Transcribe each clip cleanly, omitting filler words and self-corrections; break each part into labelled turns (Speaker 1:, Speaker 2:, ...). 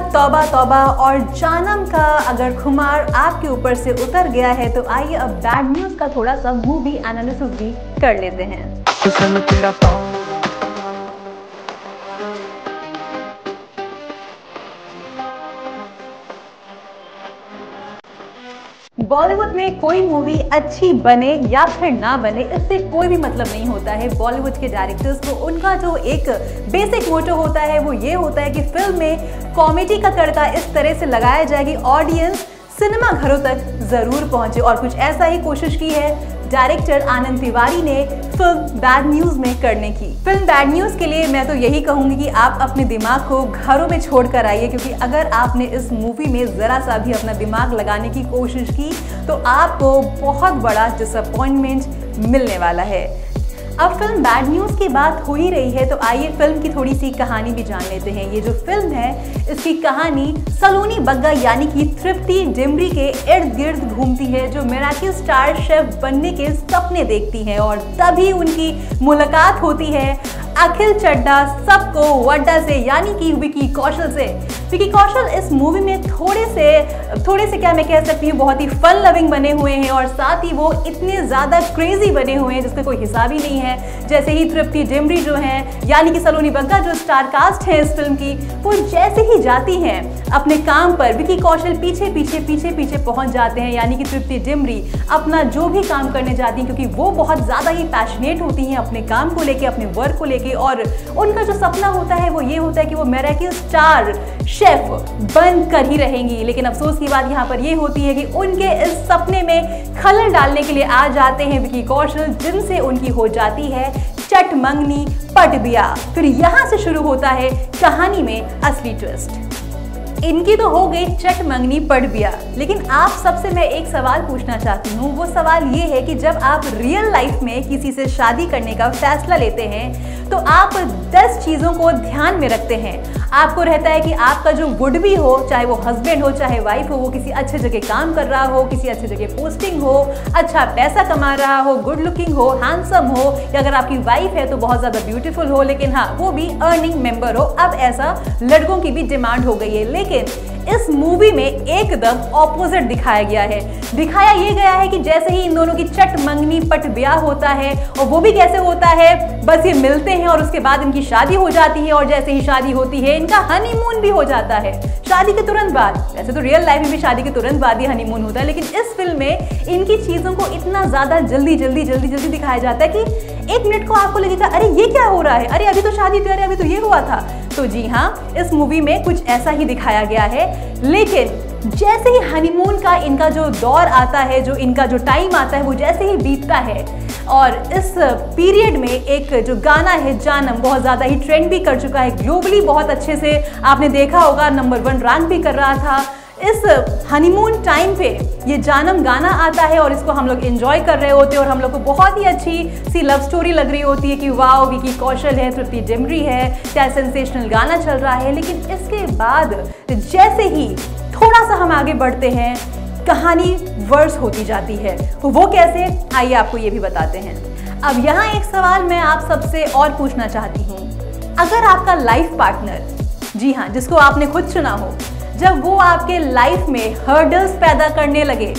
Speaker 1: तौबा तौबा और जानम का अगर खुमार आपके ऊपर से उतर गया है तो आइए अब बैड न्यूज का थोड़ा सा मूवी एनालिसिस भी कर लेते हैं। बॉलीवुड में कोई मूवी अच्छी बने या फिर ना बने इससे कोई भी मतलब नहीं होता है। बॉलीवुड के डायरेक्टर्स को उनका जो एक बेसिक मोटो होता है वो ये होता है कि फिल्म में कॉमेडी का तड़का इस तरह से लगाया जाए कि ऑडियंस सिनेमा घरों तक जरूर पहुंचे, और कुछ ऐसा ही कोशिश की है डायरेक्टर आनंद तिवारी ने फिल्म बैड न्यूज में करने की। फिल्म बैड न्यूज के लिए मैं तो यही कहूंगी कि आप अपने दिमाग को घरों में छोड़कर आइए, क्योंकि अगर आपने इस मूवी में जरा सा भी अपना दिमाग लगाने की कोशिश की तो आपको बहुत बड़ा डिसअपॉइंटमेंट मिलने वाला है। अब फिल्म बैड न्यूज की बात हो ही रही है तो आइए फिल्म की थोड़ी सी कहानी भी जान लेते हैं। ये जो फिल्म है इसकी कहानी सलोनी बग्गा यानी कि तृप्ति डिमरी के इर्द गिर्द घूमती है, जो मिराकिल स्टार शेफ बनने के सपने देखती हैं, और तभी उनकी मुलाकात होती है अखिल चड्ढा सबको वड्डा से यानी कि विकी कौशल से। विकी कौशल इस मूवी में थोड़े से क्या मैं कह सकती हूँ बहुत ही फन लविंग बने हुए हैं, और साथ ही वो इतने ज़्यादा क्रेजी बने हुए हैं जिसका कोई हिसाब ही नहीं है। जैसे ही तृप्ति डिमरी जो है यानी कि सलोनी बग्गा जो स्टार कास्ट है इस फिल्म की, वो जैसे ही जाती हैं अपने काम पर विकी कौशल पीछे पीछे पहुंच जाते हैं, यानी कि तृप्ति डिमरी अपना जो भी काम करने जाती हैं क्योंकि वो बहुत ज़्यादा ही पैशनेट होती हैं अपने काम को लेके, अपने वर्क को लेके, और उनका जो सपना होता है वो ये होता है कि वो मिराकिल स्टार शेफ बन कर ही रहेंगी। लेकिन अफसोस की बात यहाँ पर ये होती है कि उनके इस सपने में खलल डालने के लिए आ जाते हैं विकी कौशल, जिनसे उनकी हो जाती है चट मंगनी पट बिया। फिर यहाँ से शुरू होता है कहानी में असली ट्विस्ट। इनकी तो हो गई चट मंगनी पट बिया, लेकिन आप सबसे मैं एक सवाल पूछना चाहती हूँ। वो सवाल ये है कि जब आप रियल लाइफ में किसी से शादी करने का फैसला लेते हैं तो आप 10 चीज़ों को ध्यान में रखते हैं। आपको रहता है कि आपका जो वुड बी हो, चाहे वो हस्बैंड हो चाहे वाइफ हो, वो किसी अच्छे जगह काम कर रहा हो, किसी अच्छे जगह पोस्टिंग हो, अच्छा पैसा कमा रहा हो, गुड लुकिंग हो, हैंडसम हो, या अगर आपकी वाइफ है तो बहुत ज़्यादा ब्यूटीफुल हो, लेकिन हाँ वो भी अर्निंग मेंबर हो। अब ऐसा लड़कों की भी डिमांड हो गई है, लेकिन इस मूवी में एकदम ऑपोजिट दिखाया गया है। दिखाया ये गया है कि जैसे ही इन दोनों की चट मंगनी पट ब्याह होता है, और वो भी कैसे होता है, बस ये मिलते हैं और उसके बाद इनकी शादी हो जाती है, और जैसे ही शादी होती है इनका हनीमून भी हो जाता है शादी के तुरंत बाद। वैसे तो रियल लाइफ में भी शादी के तुरंत बाद ही हनीमून होता है, लेकिन इस फिल्म में इनकी चीजों को इतना ज्यादा जल्दी दिखाया जाता है कि 1 मिनट को आपको लगेगा अरे ये क्या हो रहा है, अरे अभी तो शादी थी, अरे अभी तो ये हुआ था। तो जी हाँ, इस मूवी में कुछ ऐसा ही दिखाया गया है। लेकिन जैसे ही हनीमून का इनका जो दौर आता है, जो इनका जो टाइम आता है, वो जैसे ही बीतता है, और इस पीरियड में एक जो गाना है जानम बहुत ज़्यादा ही ट्रेंड भी कर चुका है, ग्लोबली बहुत अच्छे से आपने देखा होगा, नंबर 1 रैंक भी कर रहा था। इस हनीमून टाइम पे ये जानम गाना आता है और इसको हम लोग एंजॉय कर रहे होते हैं, और हम लोग को बहुत ही अच्छी सी लव स्टोरी लग रही होती है कि वाओ विकी कौशल है, तृप्ति डिमरी है, क्या सेंसेशनल गाना चल रहा है। लेकिन इसके बाद जैसे ही थोड़ा सा हम आगे बढ़ते हैं कहानी वर्स होती जाती है। तो वो कैसे, आइए आपको ये भी बताते हैं। अब यहाँ एक सवाल मैं आप सबसे और पूछना चाहती हूँ। अगर आपका लाइफ पार्टनर, जी हाँ जिसको आपने खुद चुना हो, जब वो आपके लाइफ में हर्डल्स पैदा करने लगे,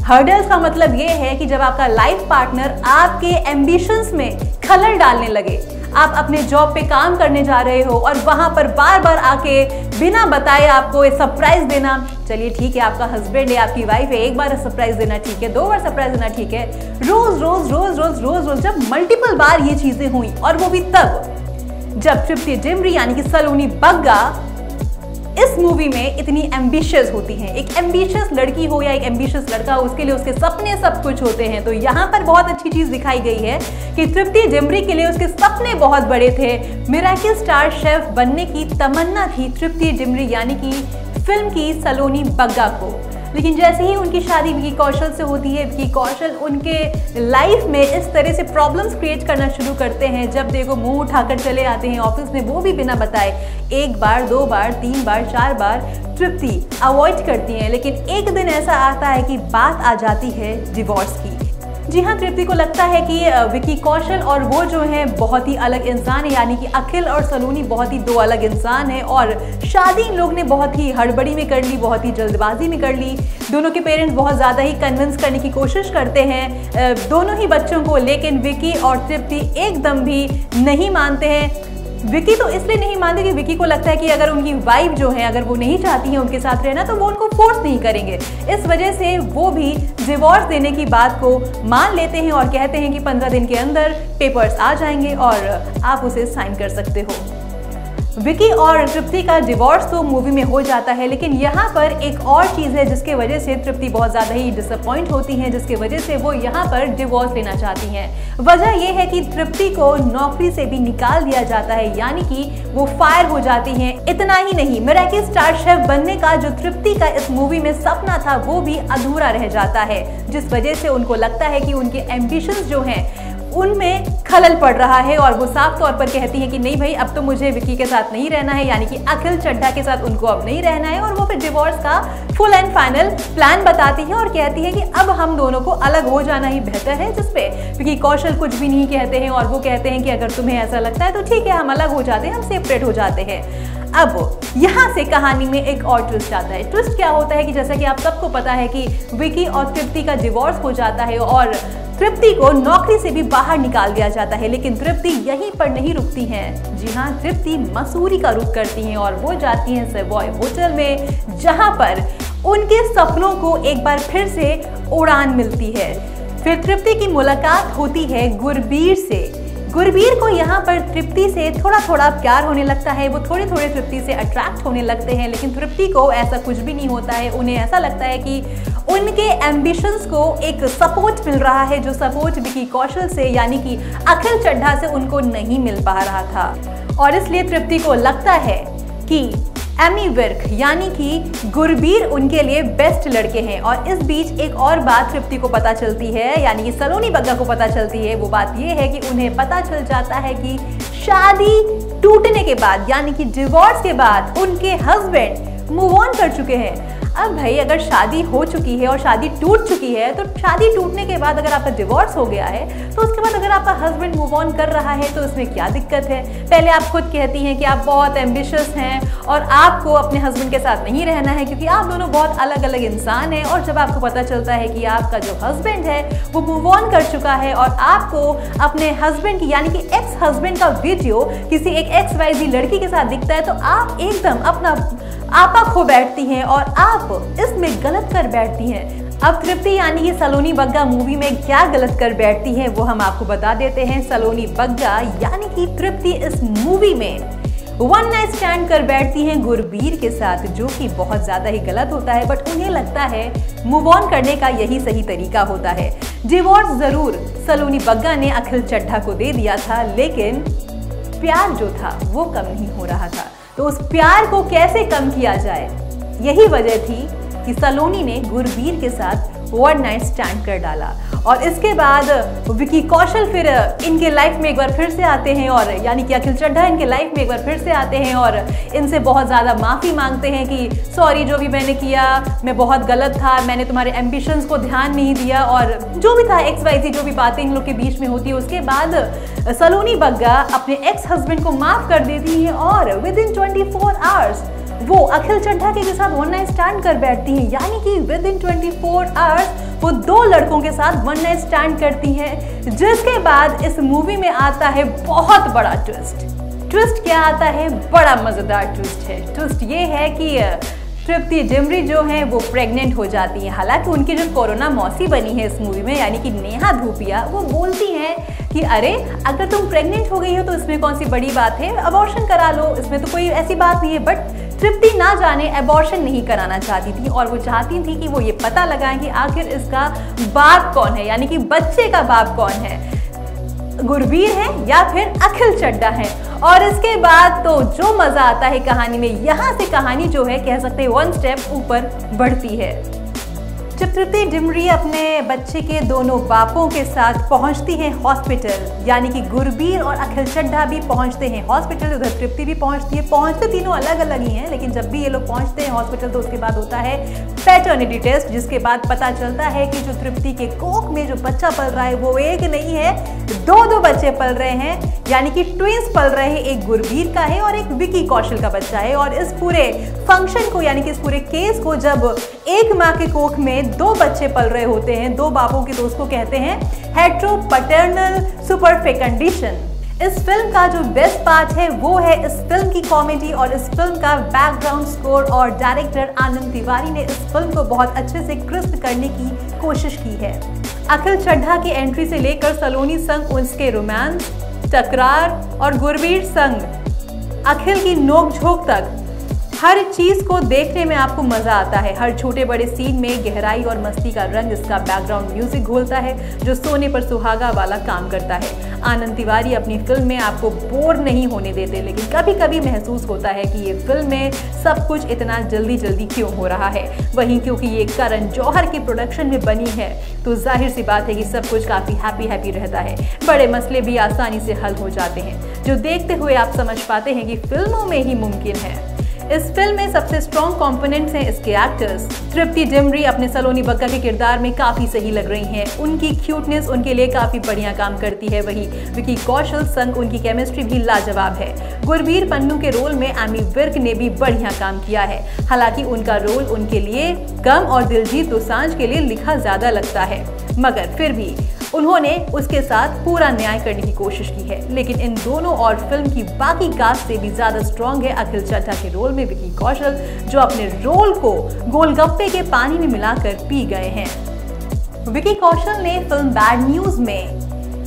Speaker 1: हर्डल्स का मतलब ये है कि जब आपका लाइफ पार्टनर आपके एम्बिशंस में खलल डालने लगे, आप अपने जॉब पे काम करने जा रहे हो और वहां पर बार बार आके बिना बताए आपको सरप्राइज देना, चलिए ठीक है आपका हस्बैंड है, आपकी वाइफ है, एक बार सरप्राइज देना ठीक है, 2 बार सरप्राइज देना ठीक है, रोज जब मल्टीपल बार ये चीजें हुई, और वो भी तब जब तृप्ति डिमरी यानी कि सलोनी बग्गा इस मूवी में इतनी एम्बिशियस होती हैं। एक एम्बिशियस लड़की हो या एक एम्बिशियस लड़का हो, उसके लिए उसके सपने सब कुछ होते हैं। तो यहाँ पर बहुत अच्छी चीज दिखाई गई है कि तृप्ति डिमरी के लिए उसके सपने बहुत बड़े थे। मिराकिल स्टार शेफ बनने की तमन्ना थी तृप्ति डिमरी यानी कि फिल्म की सलोनी बग्गा को। लेकिन जैसे ही उनकी शादी विकी कौशल से होती है, विकी कौशल उनके लाइफ में इस तरह से प्रॉब्लम्स क्रिएट करना शुरू करते हैं। जब देखो मुंह उठाकर चले आते हैं ऑफिस में, वो भी बिना बताए, 1 बार 2 बार 3 बार 4 बार तृप्ति अवॉइड करती हैं। लेकिन एक दिन ऐसा आता है कि बात आ जाती है डिवोर्स की। जी हाँ, तृप्ति को लगता है कि विकी कौशल और वो जो है बहुत ही अलग इंसान है, यानी कि अखिल और सलोनी बहुत ही दो अलग इंसान है और शादी इन लोग ने बहुत ही हड़बड़ी में कर ली, बहुत ही जल्दबाजी में कर ली। दोनों के पेरेंट्स बहुत ज़्यादा ही कन्विंस करने की कोशिश करते हैं दोनों ही बच्चों को, लेकिन विकी और तृप्ति एकदम भी नहीं मानते हैं। विकी तो इसलिए नहीं मानते कि विकी को लगता है कि अगर उनकी वाइफ जो है, अगर वो नहीं चाहती है उनके साथ रहना, तो वो उनको फोर्स नहीं करेंगे। इस वजह से वो भी डिवोर्स देने की बात को मान लेते हैं और कहते हैं कि 15 दिन के अंदर पेपर्स आ जाएंगे और आप उसे साइन कर सकते हो। विकी और तृप्ति का डिवोर्स तो मूवी में हो जाता है, लेकिन यहाँ पर एक और चीज़ है जिसके वजह से तृप्ति बहुत ज़्यादा ही डिसअपॉइंट होती हैं, जिसके वजह से वो यहाँ पर डिवोर्स लेना चाहती हैं। वजह यह है कि तृप्ति को नौकरी से भी निकाल दिया जाता है, यानी कि वो फायर हो जाती हैं। इतना ही नहीं, मिराकी स्टार शेफ बनने का जो तृप्ति का इस मूवी में सपना था वो भी अधूरा रह जाता है, जिस वजह से उनको लगता है कि उनके एम्बिशंस जो हैं उनमें खलल पड़ रहा है और वो साफ तौर पर कहती है कि नहीं भाई, अब तो मुझे विकी के साथ नहीं रहना है, यानी कि अखिल चड्ढा के साथ उनको अब नहीं रहना है। और वो फिर डिवोर्स का फुल एंड फाइनल प्लान बताती है और कहती है कि अब हम दोनों को अलग हो जाना ही बेहतर है, जिसपे विकी कौशल कुछ भी नहीं कहते हैं और वो कहते हैं कि अगर तुम्हें ऐसा लगता है तो ठीक है, हम अलग हो जाते हैं, हम सेपरेट हो जाते हैं। अब यहाँ से कहानी में एक और ट्विस्ट आता है। ट्विस्ट क्या होता है कि जैसा कि आप सबको पता है कि विकी और तृप्ति का डिवोर्स हो जाता है और तृप्ति को नौकरी से भी बाहर निकाल दिया जाता है, लेकिन तृप्ति यहीं पर नहीं रुकती हैं। जी हाँ, तृप्ति मसूरी का रुख करती हैं और वो जाती हैं सवॉय होटल में, जहाँ पर उनके सपनों को एक बार फिर से उड़ान मिलती है। फिर तृप्ति की मुलाकात होती है गुरबीर से। गुरबीर को यहाँ पर तृप्ति से थोड़ा थोड़ा प्यार होने लगता है, वो थोड़े थोड़े तृप्ति से अट्रैक्ट होने लगते हैं, लेकिन तृप्ति को ऐसा कुछ भी नहीं होता है। उन्हें ऐसा लगता है कि उनके एम्बिशंस को एक सपोर्ट मिल रहा है, जो सपोर्ट विकी कौशल से यानी कि अखिल चड्ढा से उनको नहीं मिल पा रहा था। और इसलिए तृप्ति को लगता है कि एमी विर्क यानी कि गुरबीर उनके लिए बेस्ट लड़के हैं। और इस बीच एक और बात तृप्ति को पता चलती है, यानी कि सलोनी बग्गा को पता चलती है। वो बात ये है कि उन्हें पता चल जाता है कि शादी टूटने के बाद, यानी कि डिवोर्स के बाद, उनके हस्बैंड मूव ऑन कर चुके हैं। अब भाई, अगर शादी हो चुकी है और शादी टूट चुकी है, तो शादी टूटने के बाद अगर आपका डिवोर्स हो गया है, तो उसके बाद अगर आपका हस्बैंड मूव ऑन कर रहा है तो इसमें क्या दिक्कत है। पहले आप खुद कहती हैं कि आप बहुत एम्बिशियस हैं और आपको अपने हस्बैंड के साथ नहीं रहना है क्योंकि आप दोनों बहुत अलग अलग इंसान हैं। और जब आपको पता चलता है कि आपका जो हस्बैंड है वो मूव ऑन कर चुका है और आपको अपने हस्बैंड की यानी कि एक्स हस्बैंड का वीडियो किसी एक XYZ लड़की के साथ दिखता है, तो आप एकदम अपना आपा खो बैठती हैं और आप इसमें गलत कर बैठती हैं। अब तृप्ति यानी कि सलोनी बग्गा मूवी में क्या गलत कर बैठती है वो हम आपको बता देते हैं। सलोनी बग्गा यानी कि तृप्ति इस मूवी में वन नाइट स्टैंड कर बैठती हैं गुरबीर के साथ, जो कि बहुत ज्यादा ही गलत होता है। बट उन्हें लगता है मूव ऑन करने का यही सही तरीका होता है। डिवोर्स जरूर सलोनी बग्गा ने अखिल चड्ढा को दे दिया था, लेकिन प्यार जो था वो कम नहीं हो रहा था। तो उस प्यार को कैसे कम किया जाए, यही वजह थी कि सलोनी ने गुरबीर के साथ वन नाइट स्टैंड कर डाला। और इसके बाद विकी कौशल फिर इनके लाइफ में एक बार फिर से आते हैं और यानी कि अखिल चड्ढा इनके लाइफ में एक बार फिर से आते हैं और इनसे बहुत ज़्यादा माफ़ी मांगते हैं कि सॉरी, जो भी मैंने किया मैं बहुत गलत था, मैंने तुम्हारे एम्बिशंस को ध्यान नहीं दिया और जो भी था XYZ जो भी बातें इन लोग के बीच में होती है। उसके बाद सलोनी बग्गा अपने एक्स हस्बैंड को माफ़ कर देती हैं और विद इन 24 आवर्स वो अखिल चड्ढा के साथ वन नाइट स्टैंड कर बैठती हैं, यानी कि विद इन 24 आवर्स वो 2 लड़कों के साथ वन नाइट स्टैंड करती हैं। जिसके बाद इस मूवी में आता है बहुत बड़ा ट्विस्ट। ट्विस्ट क्या आता है? बड़ा मजेदार ट्विस्ट है। ट्विस्ट ये है कि तृप्ति डिमरी जो है वो प्रेग्नेंट हो जाती है। हालांकि उनकी जो कोरोना मौसी बनी है इस मूवी में यानी कि नेहा धूपिया, वो बोलती हैं कि अरे अगर तुम प्रेग्नेंट हो गई हो तो इसमें कौन सी बड़ी बात है, अबॉर्शन करा लो, इसमें तो कोई ऐसी बात नहीं है। बट तृप्ति ना जाने अबॉर्शन नहीं कराना चाहती थी और वो चाहती थी कि वो ये पता लगाएं कि आखिर इसका बाप कौन है, यानी कि बच्चे का बाप कौन है, गुरबीर है या फिर अखिल चड्ढा है। और इसके बाद तो जो मजा आता है कहानी में, यहाँ से कहानी जो है कह सकते हैं 1 स्टेप ऊपर बढ़ती है। जब तृप्ति डिमरी अपने बच्चे के दोनों बापों के साथ पहुंचती हैं हॉस्पिटल, यानी कि गुरबीर और अखिल चड्ढा भी पहुंचते हैं हॉस्पिटल, उधर तृप्ति भी पहुंचती है। पहुंचते तीनों अलग अलग ही हैं, लेकिन जब भी ये लोग पहुंचते हैं हॉस्पिटल तो उसके बाद होता है पैटर्निटी टेस्ट, जिसके बाद पता चलता है कि जो तृप्ति के कोख में जो बच्चा पल रहा है वो एक नहीं है, दो बच्चे पल रहे हैं, यानी कि ट्विंस पल रहे हैं। एक गुरबीर का है और एक विकी कौशल का बच्चा है। और इस पूरे फंक्शन को, यानी कि इस पूरे केस को, जब एक माँ के कोख में दो बच्चे पल रहे होते हैं, दो बापों के, तो उसको कहते हैं हेटेरोपैटर्नल सुपरफेकंडिशन। इस फिल्म का जो बेस्ट पार्ट है वो है इस फिल्म की कॉमेडी और इस फिल्म का बैकग्राउंड स्कोर, और डायरेक्टर आनंद तिवारी ने इस फिल्म को बहुत अच्छे से क्रिस्प करने की कोशिश की है। अखिल चड्ढा की एंट्री से लेकर सलोनी संग उसके रोमांस, टकरार और गुरबीर संग अखिल की नोकझोंक तक हर चीज को देखने में आपको मजा आता है। हर छोटे बड़े सीन में गहराई और मस्ती का रंग इसका बैकग्राउंड म्यूजिक घोलता है, जो सोने पर सुहागा वाला काम करता है। आनंद तिवारी अपनी फिल्म में आपको बोर नहीं होने देते, लेकिन कभी कभी महसूस होता है कि ये फिल्म में सब कुछ इतना जल्दी जल्दी क्यों हो रहा है। वहीं क्योंकि ये करण जौहर की प्रोडक्शन में बनी है तो जाहिर सी बात है कि सब कुछ काफी हैप्पी रहता है। बड़े मसले भी आसानी से हल हो जाते हैं, जो देखते हुए आप समझ पाते हैं कि फिल्मों में ही मुमकिन है। इस फिल्म में सबसे स्ट्रॉन्ग कंपोनेंट्स हैं इसके एक्टर्स। तृप्ति डिमरी अपने सलोनी बग्गा के किरदार में काफी सही लग रही हैं। उनकी क्यूटनेस उनके लिए काफी बढ़िया काम करती है। वहीं विकी कौशल संग उनकी केमिस्ट्री भी लाजवाब है। गुरबीर पन्नू के रोल में एमी विर्क ने भी बढ़िया काम किया है। हालांकि उनका रोल उनके लिए कम और दिलजीत दोसांझ के लिए लिखा ज्यादा लगता है, मगर फिर भी उन्होंने उसके साथ पूरा न्याय करने की कोशिश की है। लेकिन इन दोनों और फिल्म की बाकी कास्ट से भी ज्यादा स्ट्रॉन्ग है अखिल चड्ढा के रोल में विकी कौशल, जो अपने रोल को गोलगप्पे के पानी में मिलाकर पी गए हैं। विकी कौशल ने फिल्म बैड न्यूज में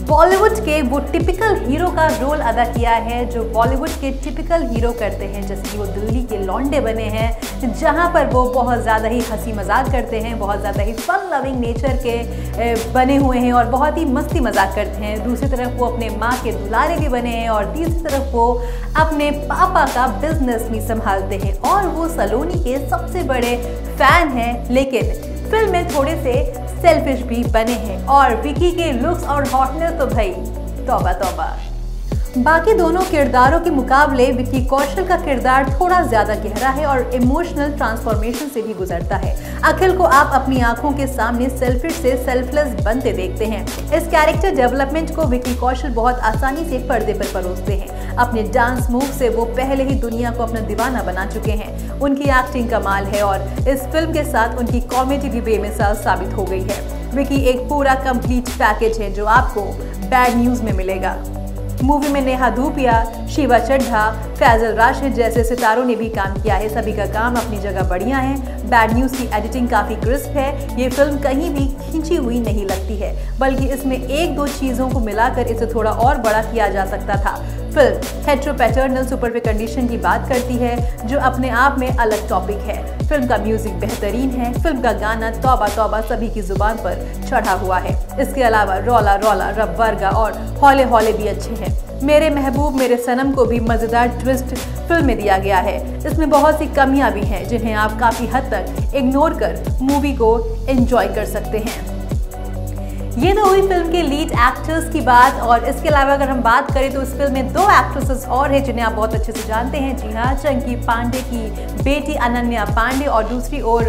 Speaker 1: बॉलीवुड के वो टिपिकल हीरो का रोल अदा किया है जो बॉलीवुड के टिपिकल हीरो करते हैं, जैसे कि वो दिल्ली के लौंडे बने हैं, जहां पर वो बहुत ज़्यादा ही हंसी मजाक करते हैं, बहुत ज़्यादा ही फन लविंग नेचर के बने हुए हैं और बहुत ही मस्ती मजाक करते हैं। दूसरी तरफ वो अपने माँ के दुलारे भी बने हैं और तीसरी तरफ वो अपने पापा का बिजनेस भी संभालते हैं और वो सलोनी के सबसे बड़े फैन हैं, लेकिन फिल्म में थोड़े से सेल्फिश भी बने हैं। और विकी के लुक्स और हॉटनेस तो भाई तौबा तौबा। बाकी दोनों किरदारों के मुकाबले विकी कौशल का किरदार थोड़ा ज्यादा गहरा है और इमोशनल ट्रांसफॉर्मेशन से भी गुजरता है। अखिल को आप अपनी आंखों के सामने सेल्फिश से सेल्फलेस बनते देखते हैं। इस कैरेक्टर डेवलपमेंट को विकी कौशल बहुत आसानी से पर्दे पर परोसते हैं। अपने डांस मूव से वो पहले ही दुनिया को अपना दीवाना बना चुके हैं। उनकी एक्टिंग कमाल है और इस फिल्म के साथ उनकी कॉमेडी भी बेमिसाल साबित हो गई है। विकी एक पूरा कंप्लीट पैकेज है जो आपको बैड न्यूज में मिलेगा। मूवी में नेहा धूपिया, शिवा चड्ढा, फैजल राशिद जैसे सितारों ने भी काम किया है। सभी का काम अपनी जगह बढ़िया है। बैड न्यूज की एडिटिंग काफी क्रिस्प है। ये फिल्म कहीं भी खींची हुई नहीं लगती है, बल्कि इसमें एक दो चीजों को मिलाकर इसे थोड़ा और बड़ा किया जा सकता था। फिल्म हेटेरोपैटर्नल सुपरफेकंडिशन की बात करती है, जो अपने आप में अलग टॉपिक है। फिल्म का म्यूजिक बेहतरीन है। फिल्म का गाना तौबा तौबा सभी की जुबान पर चढ़ा हुआ है। इसके अलावा रौला रौला, रब वर्गा और हौले हौले भी अच्छे हैं। मेरे महबूब मेरे सनम को भी मजेदार ट्विस्ट फिल्म में दिया गया है। इसमें बहुत सी कमियां भी हैं जिन्हें आप काफी हद तक इग्नोर कर मूवी को एंजॉय कर सकते हैं। ये तो हुई फिल्म के लीड एक्टर्स की बात, और इसके अलावा अगर हम बात करें तो इस फिल्म में दो एक्ट्रेसेस और हैं जिन्हें आप बहुत अच्छे से जानते हैं। जी हाँ, चंकी पांडे की बेटी अनन्या पांडे और दूसरी ओर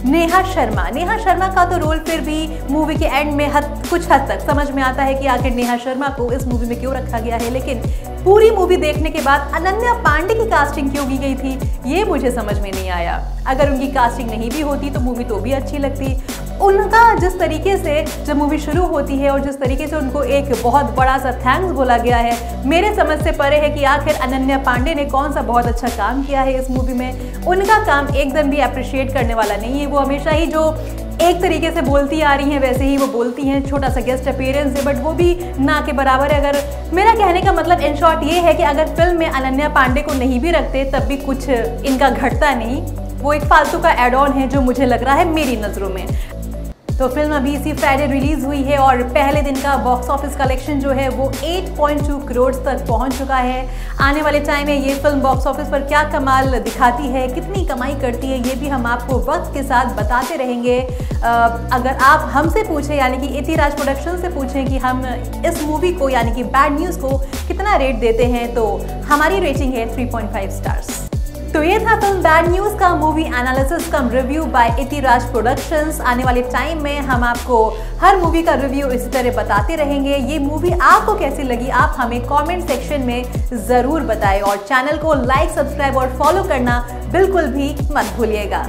Speaker 1: नेहा शर्मा। नेहा शर्मा का तो रोल फिर भी मूवी के एंड में कुछ हद तक समझ में आता है कि आखिर नेहा शर्मा को इस मूवी में क्यों रखा गया है, लेकिन पूरी मूवी देखने के बाद अनन्या पांडे की कास्टिंग क्यों की गई थी ये मुझे समझ में नहीं आया। अगर उनकी कास्टिंग नहीं भी होती तो मूवी तो भी अच्छी लगती। उनका जिस तरीके से जब मूवी शुरू होती है और जिस तरीके से उनको एक बहुत बड़ा सा थैंक्स बोला गया है, मेरे समझ से परे है कि आखिर अनन्या पांडे ने कौन सा बहुत अच्छा काम किया है इस मूवी में। उनका काम एकदम भी अप्रिशिएट करने वाला नहीं है। वो हमेशा ही जो एक तरीके से बोलती आ रही हैं वैसे ही वो बोलती हैं। छोटा सा गेस्ट अपीयरेंस है बट वो भी ना के बराबर है। अगर मेरा कहने का मतलब इन शॉर्ट ये है कि अगर फिल्म में अनन्या पांडे को नहीं भी रखते तब भी कुछ इनका घटता नहीं। वो एक फालतू का एड ऑन है जो मुझे लग रहा है मेरी नज़रों में। तो फिल्म अभी इसी फ्राइडे रिलीज हुई है और पहले दिन का बॉक्स ऑफिस कलेक्शन जो है वो 8.2 करोड़ तक पहुंच चुका है। आने वाले टाइम में ये फिल्म बॉक्स ऑफिस पर क्या कमाल दिखाती है, कितनी कमाई करती है, ये भी हम आपको वक्त के साथ बताते रहेंगे। अगर आप हमसे पूछें यानी कि इतिराज प्रोडक्शन से पूछें कि हम इस मूवी को यानी कि बैड न्यूज़ को कितना रेट देते हैं, तो हमारी रेटिंग है 3.5 स्टार्स। तो ये था फिल्म बैड न्यूज़ का मूवी एनालिसिस कम रिव्यू बाय इतिराज प्रोडक्शंस। आने वाले टाइम में हम आपको हर मूवी का रिव्यू इसी तरह बताते रहेंगे। ये मूवी आपको कैसी लगी आप हमें कमेंट सेक्शन में ज़रूर बताएं और चैनल को लाइक, सब्सक्राइब और फॉलो करना बिल्कुल भी मत भूलिएगा।